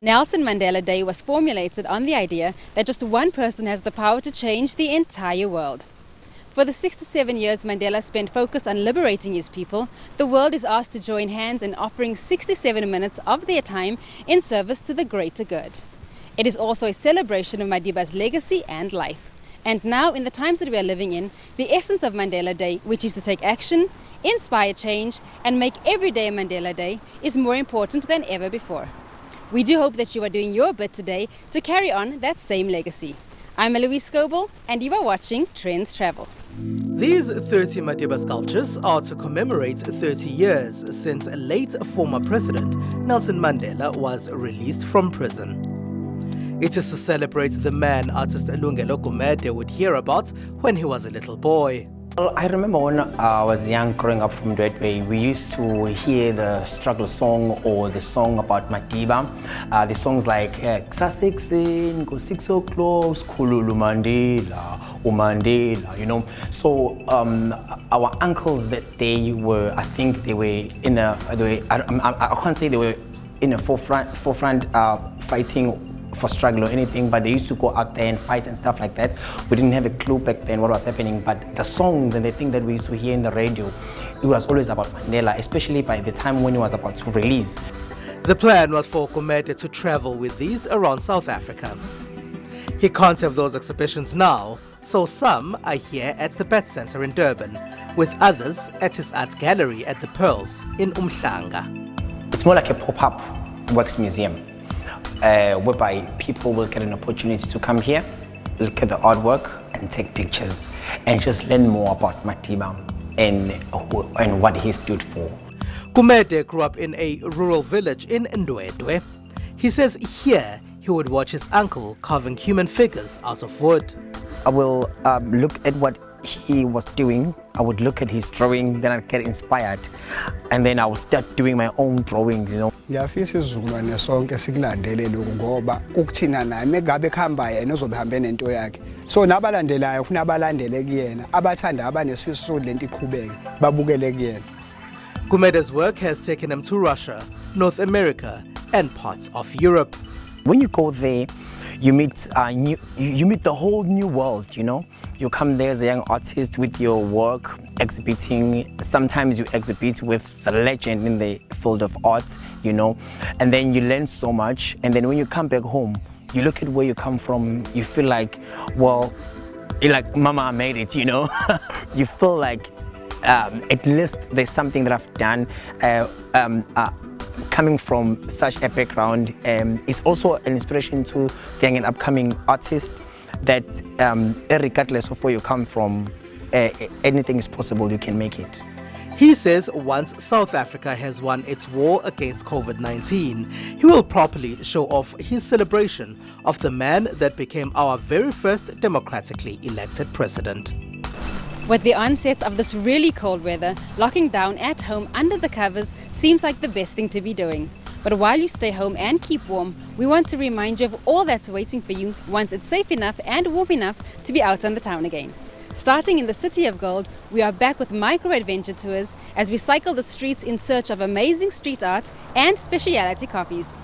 Nelson Mandela Day was formulated on the idea that just one person has the power to change the entire world. For the 67 years Mandela spent focused on liberating his people, the world is asked to join hands in offering 67 minutes of their time in service to the greater good. It is also a celebration of Madiba's legacy and life. And now, in the times that we are living in, the essence of Mandela Day, which is to take action, inspire change, and make every day a Mandela Day, is more important than ever before. We do hope that you are doing your bit today to carry on that same legacy. I'm Eloise Scoble, and you are watching Trendz Travel. These 30 Madiba sculptures are to commemorate 30 years since late former President Nelson Mandela was released from prison. It is to celebrate the man artist Lungelo would hear about when he was a little boy. Well, I remember when I was young, growing up from that way, we used to hear the struggle song or the song about Madiba. The songs like Kusasexen, go 6 o'clock, Skhululu Mandela, Mandela, you know. So our uncles that they were, I think they were in a, I can't say they were in a forefront fighting for struggle or anything, but they used to go out there and fight and stuff like that. We didn't have a clue back then what was happening, but the songs and the thing that we used to hear in the radio, it was always about Mandela, especially by the time when he was about to release. The plan was for Gumede to travel with these around South Africa. He can't have those exhibitions now, so some are here at the Bat Center in Durban, with others at his art gallery at the Pearls in Umhlanga. It's more like a pop-up works museum. Whereby people will get an opportunity to come here, look at the artwork and take pictures and just learn more about Madiba and what he stood for. Gumede grew up in a rural village in Ndwedwe. He says here he would watch his uncle carving human figures out of wood. I will look at what he was doing. I would look at his drawing, then I'd get inspired, and then I would start doing my own drawings, you know. Ngiyafisa isizukulwane sonke sikulandele lokhu ngoba ukuthina naye megabe khamba yena uzobehambe nento yakhe. So nabalandelayo ufuna abalandele kuyena, abathanda abanesifiso solento iqhubeke, babukele kuyena. Gumede's work has taken him to Russia, North America, and parts of Europe. When you go there, you meet you meet the whole new world, you know. You come there as a young artist with your work, exhibiting. Sometimes you exhibit with the legend in the field of art, you know, and then you learn so much. And then when you come back home, you look at where you come from, you feel like, well, you're like, Mama, I made it, you know. You feel like at least there's something that I've done. Coming from such a background, it's also an inspiration to young and upcoming artists that regardless of where you come from, anything is possible, you can make it. He says once South Africa has won its war against COVID-19, he will properly show off his celebration of the man that became our very first democratically elected president. With the onset of this really cold weather, locking down at home under the covers seems like the best thing to be doing. But while you stay home and keep warm, we want to remind you of all that's waiting for you once it's safe enough and warm enough to be out on the town again. Starting in the City of Gold, we are back with micro-adventure tours as we cycle the streets in search of amazing street art and specialty coffees.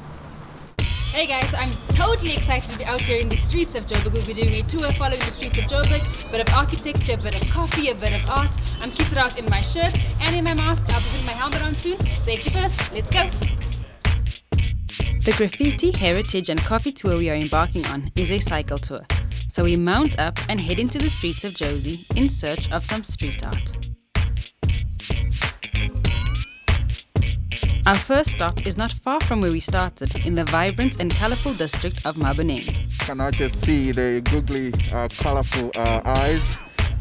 Hey guys, I'm totally excited to be out here in the streets of Joburg. We'll be doing a tour following the streets of Joburg, a bit of architecture, a bit of coffee, a bit of art. I'm kitted out in my shirt and in my mask. I'll be putting my helmet on soon. Safety first, let's go! The graffiti, heritage and coffee tour we are embarking on is a cycle tour. So we mount up and head into the streets of Jozi in search of some street art. Our first stop is not far from where we started, in the vibrant and colourful district of Maboneng. Can I just see the googly, colourful eyes?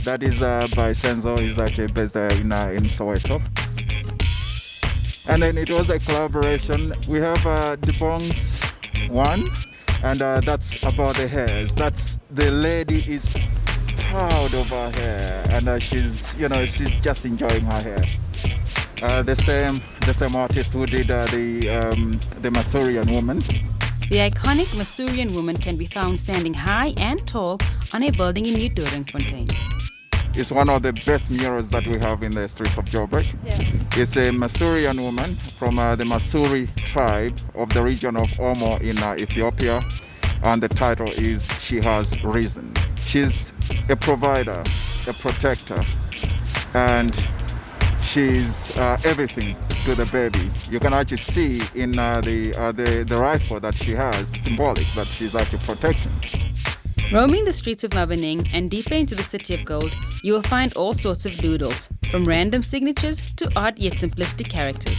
That is by Senzo. He's actually based in Soweto. And then it was a collaboration. We have Debong's one, and that's about the hairs. That's the lady is proud of her hair, and she's just enjoying her hair. The same artist who did the Masurian woman. The iconic Masurian woman can be found standing high and tall on a building in New Doringfontein. is one of the best murals that we have in the streets of Joburg. Yeah. It's a Masurian woman from the Masuri tribe of the region of Omo in Ethiopia, and the title is She Has Risen. She's a provider, a protector, and she's everything to the baby. You can actually see in the rifle that she has, symbolic that she's actually protecting. Roaming the streets of Mabaneng and deeper into the City of Gold, you will find all sorts of doodles, from random signatures to odd yet simplistic characters.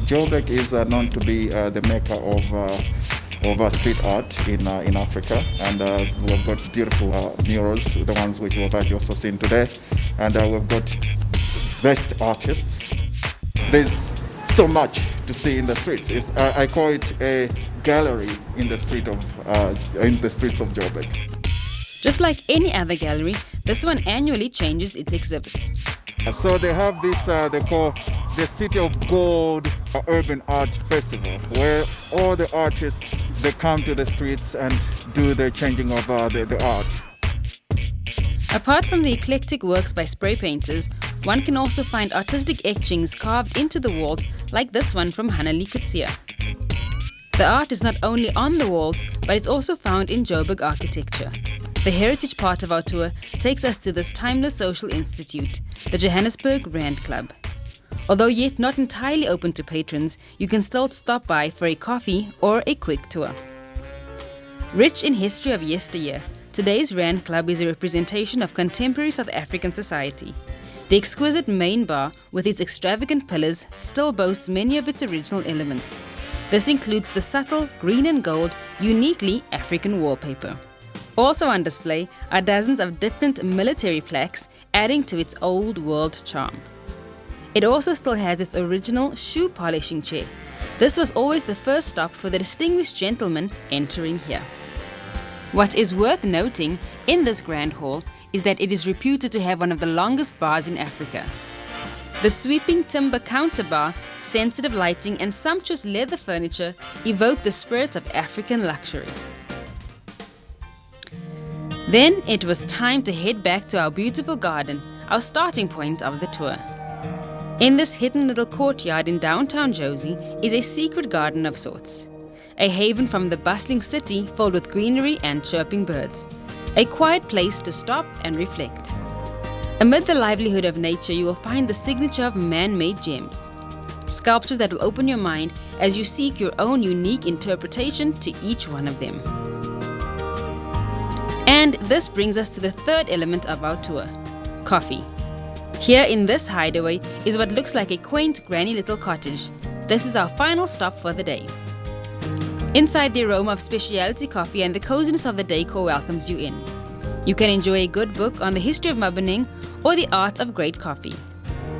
Joburg is known to be the mecca of street art in Africa, and we've got beautiful murals, the ones which we've actually also seen today, and we've got best artists. There's so much to see in the streets. I call it a gallery in the streets of Joburg. Just like any other gallery, this one annually changes its exhibits. So they have this they call the City of Gold Urban Art Festival, where all the artists, they come to the streets and do the changing of the art. Apart from the eclectic works by spray painters, one can also find artistic etchings carved into the walls like this one from Hanali Kutsia. The art is not only on the walls, but it's also found in Joburg architecture. The heritage part of our tour takes us to this timeless social institute, the Johannesburg Rand Club. Although yet not entirely open to patrons, you can still stop by for a coffee or a quick tour. Rich in history of yesteryear, today's Rand Club is a representation of contemporary South African society. The exquisite main bar, with its extravagant pillars, still boasts many of its original elements. This includes the subtle green and gold, uniquely African wallpaper. Also on display are dozens of different military plaques, adding to its old world charm. It also still has its original shoe polishing chair. This was always the first stop for the distinguished gentleman entering here. What is worth noting in this grand hall is that it is reputed to have one of the longest bars in Africa. The sweeping timber counter bar, sensitive lighting and sumptuous leather furniture evoke the spirit of African luxury. Then it was time to head back to our beautiful garden, our starting point of the tour. In this hidden little courtyard in downtown Jozi is a secret garden of sorts. A haven from the bustling city filled with greenery and chirping birds. A quiet place to stop and reflect. Amid the livelihood of nature, you will find the signature of man-made gems. Sculptures that will open your mind as you seek your own unique interpretation to each one of them. And this brings us to the third element of our tour, coffee. Here in this hideaway is what looks like a quaint granny little cottage. This is our final stop for the day. Inside, the aroma of specialty coffee and the coziness of the decor welcomes you in. You can enjoy a good book on the history of Mabaneng or the art of great coffee.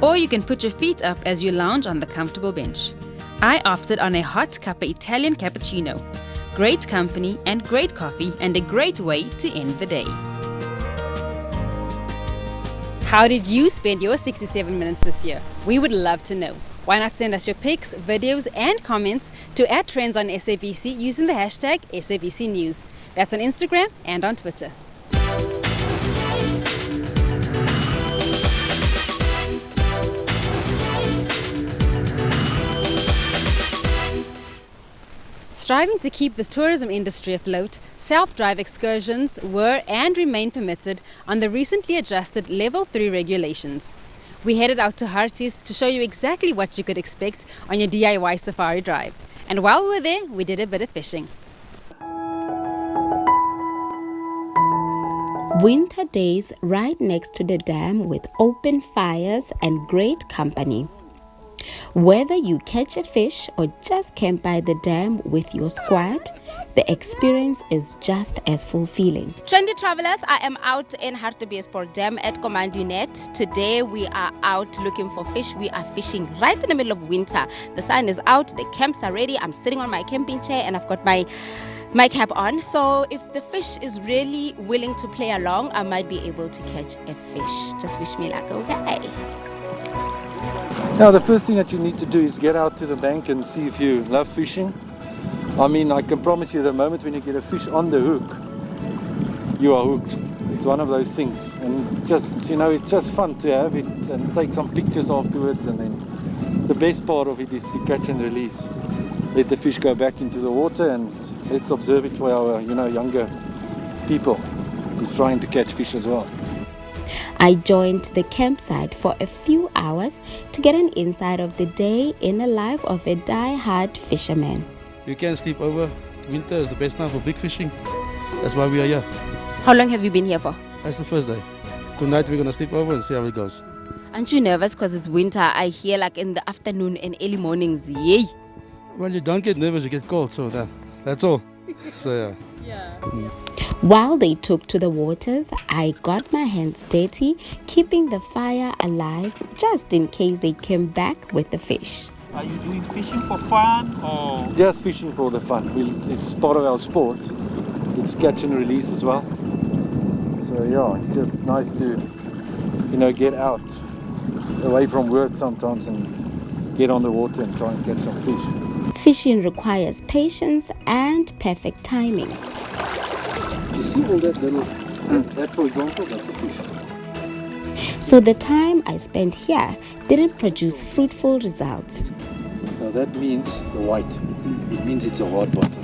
Or you can put your feet up as you lounge on the comfortable bench. I opted on a hot cuppa Italian cappuccino. Great company and great coffee, and a great way to end the day. How did you spend your 67 minutes this year? We would love to know. Why not send us your pics, videos and comments to @Trendz on SABC using the hashtag SABC News. That's on Instagram and on Twitter. Striving to keep the tourism industry afloat, self-drive excursions were and remain permitted on the recently adjusted Level 3 regulations. We headed out to Harties to show you exactly what you could expect on your DIY safari drive. And while we were there, we did a bit of fishing. Winter days right next to the dam with open fires and great company. Whether you catch a fish or just camp by the dam with your squad, the experience is just as fulfilling. Trendy travelers, I am out in Hartbeespoort Dam at Command Unit. Today we are out looking for fish. We are fishing right in the middle of winter. The sun is out, the camps are ready. I'm sitting on my camping chair and I've got my cap on. So if the fish is really willing to play along, I might be able to catch a fish. Just wish me luck, okay? Now the first thing that you need to do is get out to the bank and see if you love fishing. I mean, I can promise you the moment when you get a fish on the hook, you are hooked. It's one of those things, and it's just, it's just fun to have it and take some pictures afterwards. And then the best part of it is to catch and release. Let the fish go back into the water, and let's observe it for our, younger people who's trying to catch fish as well. I joined the campsite for a few hours to get an insight of the day in the life of a die-hard fisherman. You can sleep over. Winter is the best time for big fishing. That's why we are here. How long have you been here for? That's the first day. Tonight we're going to sleep over and see how it goes. Aren't you nervous because it's winter? I hear like in the afternoon and early mornings, yay. Well, you don't get nervous, you get cold, so that's all. So yeah. While they took to the waters, I got my hands dirty, keeping the fire alive just in case they came back with the fish. Are you doing fishing for fun or? Just fishing for the fun. It's part of our sport. It's catch and release as well. So yeah, it's just nice to, get out away from work sometimes and get on the water and try and catch some fish. Fishing requires patience and perfect timing. You see all that little, that for example, that's a fish. So the time I spent here didn't produce fruitful results. Now that means the white. It means it's a hard bottom.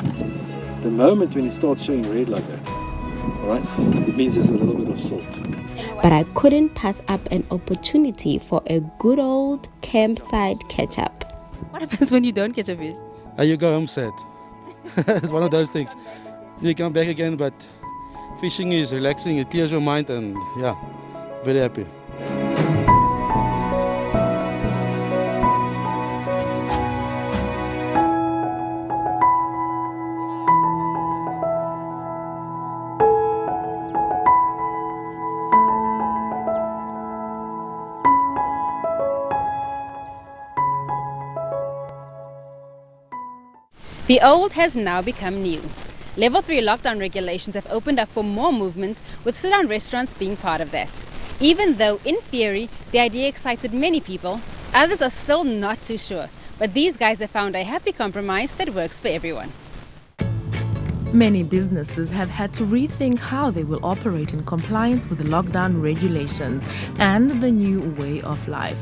The moment when it starts showing red like that, all right, it means there's a little bit of salt. But I couldn't pass up an opportunity for a good old campsite catch-up. What happens when you don't catch a fish? You go home sad. It's one of those things. You come back again, but fishing is relaxing, it clears your mind, and yeah, very happy. The old has now become new. Level 3 lockdown regulations have opened up for more movement, with sit-down restaurants being part of that. Even though, in theory, the idea excited many people, others are still not too sure. But these guys have found a happy compromise that works for everyone. Many businesses have had to rethink how they will operate in compliance with the lockdown regulations and the new way of life.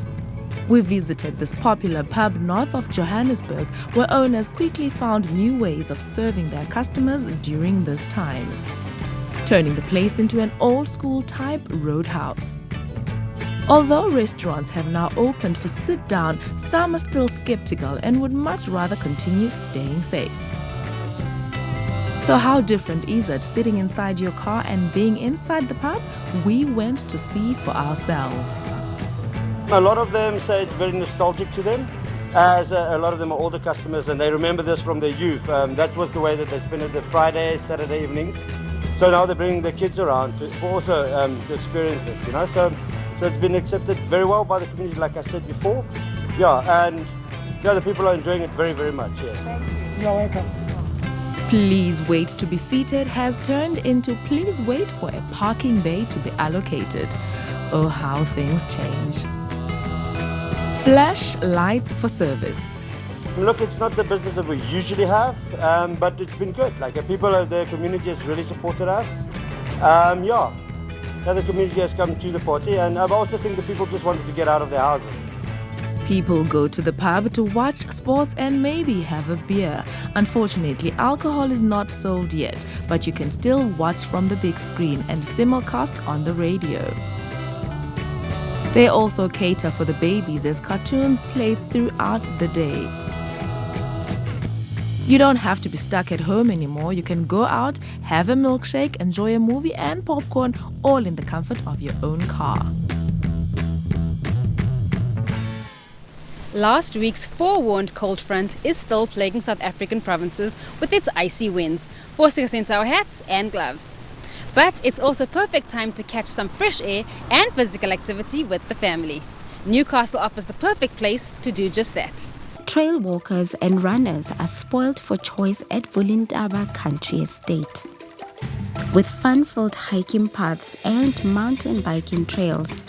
We visited this popular pub north of Johannesburg, where owners quickly found new ways of serving their customers during this time, turning the place into an old-school type roadhouse. Although restaurants have now opened for sit-down, some are still skeptical and would much rather continue staying safe. So how different is it sitting inside your car and being inside the pub? We went to see for ourselves. A lot of them say it's very nostalgic to them, as a lot of them are older customers and they remember this from their youth. That was the way that they spent their Friday, Saturday evenings. So now they're bringing their kids around for also to experience this, So it's been accepted very well by the community, like I said before. Yeah, and the people are enjoying it very, very much, yes. You're welcome. Please wait to be seated has turned into please wait for a parking bay to be allocated. Oh, how things change. Flash lights for service. Look, it's not the business that we usually have, but it's been good. Like the people of the community has really supported us. The community has come to the party, and I also think the people just wanted to get out of their houses. People go to the pub to watch sports and maybe have a beer. Unfortunately, alcohol is not sold yet, but you can still watch from the big screen and simulcast on the radio. They also cater for the babies as cartoons play throughout the day. You don't have to be stuck at home anymore. You can go out, have a milkshake, enjoy a movie and popcorn, all in the comfort of your own car. Last week's forewarned cold front is still plaguing South African provinces with its icy winds, forcing us into our hats and gloves. But it's also perfect time to catch some fresh air and physical activity with the family. Newcastle offers the perfect place to do just that. Trail walkers and runners are spoiled for choice at Vulindaba Country Estate. With fun-filled hiking paths and mountain biking trails,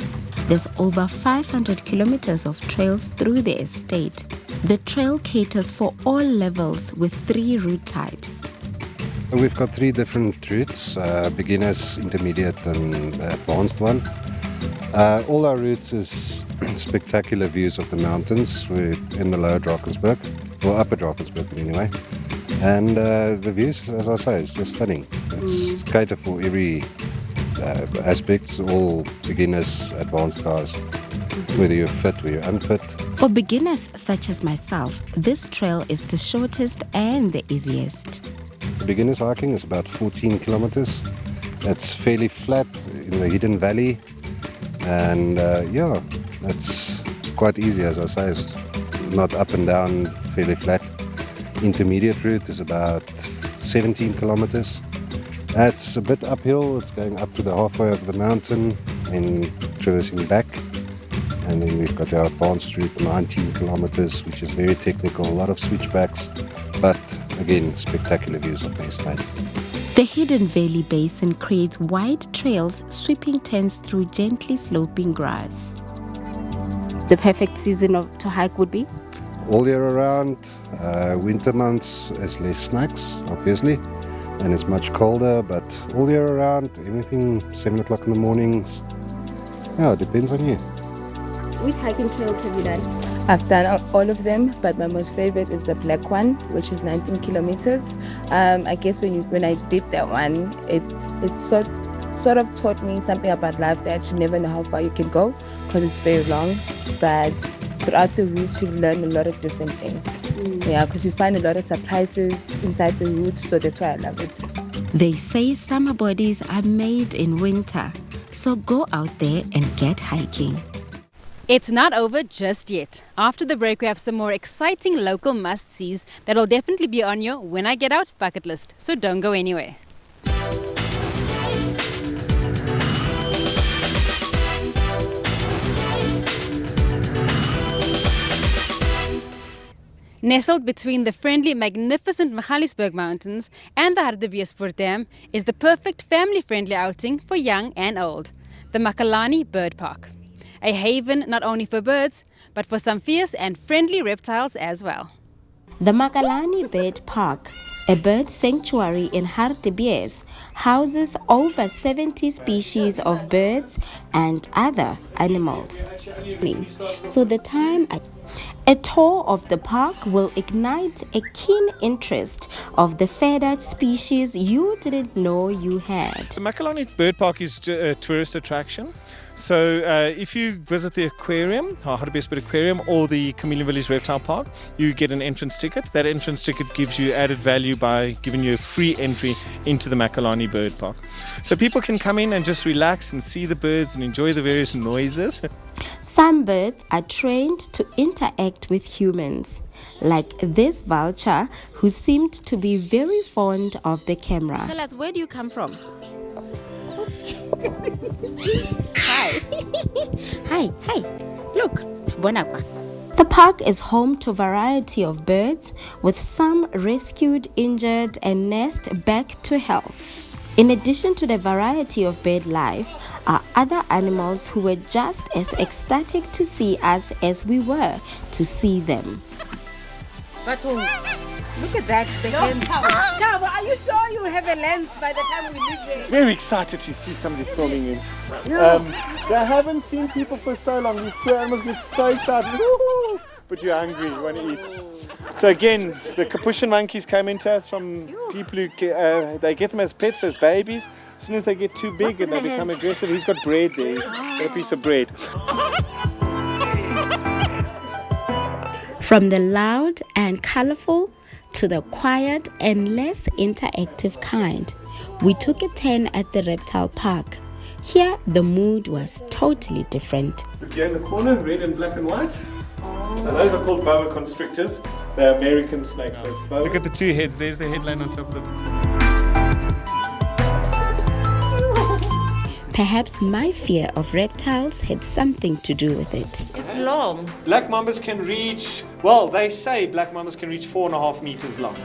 there's over 500 kilometers of trails through the estate. The trail caters for all levels with 3 route types. We've got 3 different routes, beginners, intermediate and advanced one. All our routes is spectacular views of the mountains. We're in the lower Drakensberg, or upper Drakensberg anyway. And the views, as I say, is just stunning. It's catered for every aspect, all beginners, advanced guys, whether you're fit or you're unfit. For beginners such as myself, this trail is the shortest and the easiest. Beginners hiking is about 14 kilometers. It's fairly flat in the hidden valley. And yeah, it's quite easy, as I say, it's not up and down, fairly flat. Intermediate route is about 17 kilometers. It's a bit uphill, it's going up to the halfway of the mountain and traversing back. And then we've got our advanced route, 19 kilometers, which is very technical, a lot of switchbacks, but again, spectacular views of the estate. The Hidden Valley Basin creates wide trails sweeping turns through gently sloping grass. The perfect season to hike would be? All year around. Winter months is less snacks, obviously, and it's much colder, but all year around, anything 7 o'clock in the mornings. Yeah, it depends on you. Which hiking trails have you done? I've done all of them, but my most favorite is the black one, which is 19 kilometers. I guess when I did that one, it sort of taught me something about life, that you never know how far you can go because it's very long. But throughout the route, you learn a lot of different things. Yeah, because you find a lot of surprises inside the route, so that's why I love it. They say summer bodies are made in winter, so go out there and get hiking. It's not over just yet. After the break, we have some more exciting local must-sees that'll definitely be on your when I get out bucket list, so don't go anywhere. Nestled between the friendly, magnificent Johannesburg mountains and the Hartbeespoort Dam is the perfect family-friendly outing for young and old, the Makalani Bird Park. A haven not only for birds, but for some fierce and friendly reptiles as well. The Makalani Bird Park, a bird sanctuary in Hartbeespoort, houses over 70 species of birds and other animals. So a tour of the park will ignite a keen interest of the feathered species you didn't know you had. The Makalani Bird Park is a tourist attraction. So if you visit the aquarium, Hartbeespoort Aquarium, or the Chameleon Village Reptile Park, you get an entrance ticket. That entrance ticket gives you added value by giving you a free entry into the Makalani Bird Park. So people can come in and just relax and see the birds and enjoy the various noises. Some birds are trained to interact with humans, like this vulture who seemed to be very fond of the camera. Tell us, where do you come from? Hi. Hi. Look, Bonaqua. The park is home to a variety of birds, with some rescued, injured, and nursed back to health. In addition to the variety of bird life, are other animals who were just as ecstatic to see us as we were to see them. But look at that, the hens. Tabo, are you sure you'll have a lens by the time we leave there? Very excited to see somebody filming in. They haven't seen people for so long. These poor animals get so excited. Woo-hoo! But you're hungry, you want to eat. So again, the capuchin monkeys came into us from people who, they get them as pets, as babies. As soon as they get too big and they become aggressive, he's got bread there. He's got a piece of bread. From the loud and colorful to the quiet and less interactive kind, we took a turn at the reptile park. Here, the mood was totally different. Here in the corner, red and black and white. So those are called boa constrictors. They're American snakes. So look at the two heads. There's the headline on top of them. Perhaps my fear of reptiles had something to do with it. It's long. Black mambas can reach, well, they say black mambas can reach 4.5 meters long.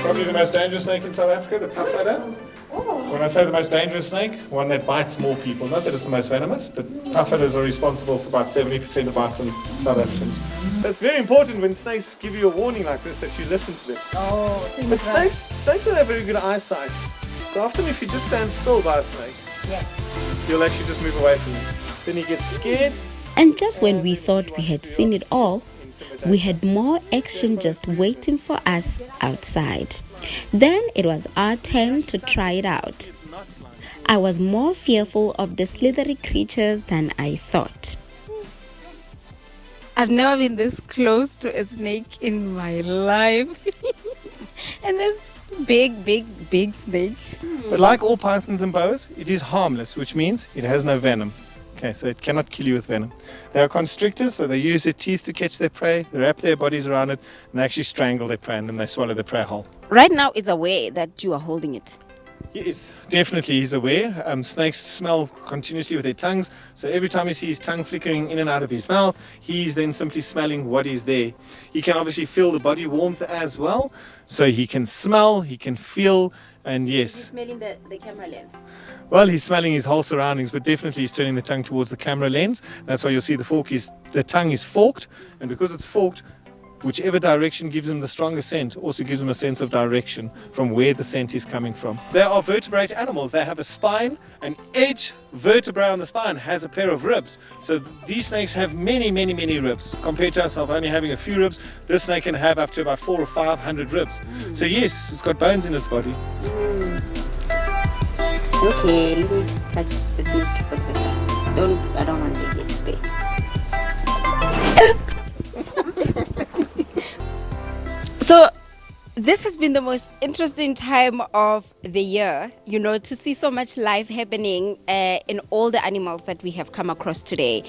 Probably the most dangerous snake in South Africa, the puff adder. When I say the most dangerous snake, one that bites more people. Not that it's the most venomous, but pufferers are responsible for about 70% of bites in South Africans. That's very important when snakes give you a warning like this, that you listen to them. But snakes don't have very good eyesight. So often if you just stand still by a snake, you'll actually just move away from him. Then he gets scared. And just when we thought we had seen it all, we had more action just waiting for us outside. Then it was our turn to try it out. I was more fearful of the slithery creatures than I thought. I've never been this close to a snake in my life. And there's big snakes. But like all pythons and boas, it is harmless, which means it has no venom. Okay, so it cannot kill you with venom. They are constrictors, so they use their teeth to catch their prey, they wrap their bodies around it, and they actually strangle their prey, and then they swallow the prey whole. Right now, it's aware that you are holding it. Yes, definitely he's aware. Snakes smell continuously with their tongues, so every time you see his tongue flickering in and out of his mouth, he's then simply smelling what is there. He can obviously feel the body warmth as well, so he can smell, he can feel, and yes. He's smelling the camera lens. Well, he's smelling his whole surroundings, but definitely he's turning the tongue towards the camera lens. That's why you'll see the tongue is forked, and because it's forked, whichever direction gives him the strongest scent also gives him a sense of direction from where the scent is coming from. They are vertebrate animals. They have a spine, and each vertebra on the spine has a pair of ribs. So these snakes have many ribs. Compared to us only having a few ribs, this snake can have up to about 400 or 500 ribs. So yes, it's got bones in its body. Okay, let me touch the snake for the better. I don't want to get it. So this has been the most interesting time of the year, you know, to see so much life happening in all the animals that we have come across today.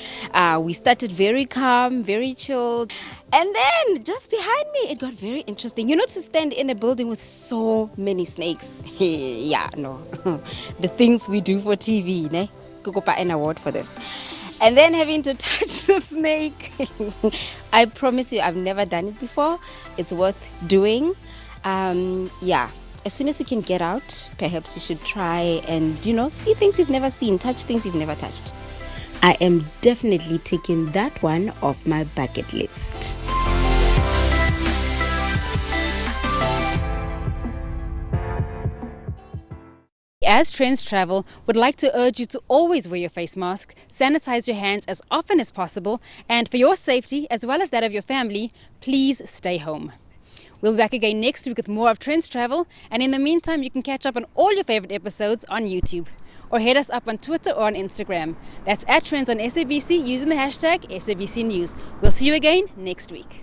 We started very calm, very chilled, and then just behind me it got very interesting. You know, to stand in a building with so many snakes. Yeah, no. The things we do for TV, ne? Kukupa an award for this. And then having to touch the snake. I promise you, I've never done it before. It's worth doing. Yeah, as soon as you can get out, perhaps you should try and, you know, see things you've never seen, touch things you've never touched. I am definitely taking that one off my bucket list. As Trendz Travel would like to urge you to always wear your face mask, sanitize your hands as often as possible, and for your safety as well as that of your family, please stay home. We'll be back again next week with more of Trendz Travel, and in the meantime you can catch up on all your favorite episodes on YouTube or hit us up on Twitter or on Instagram. That's @Trendz on SABC using the hashtag SABC News. We'll see you again next week.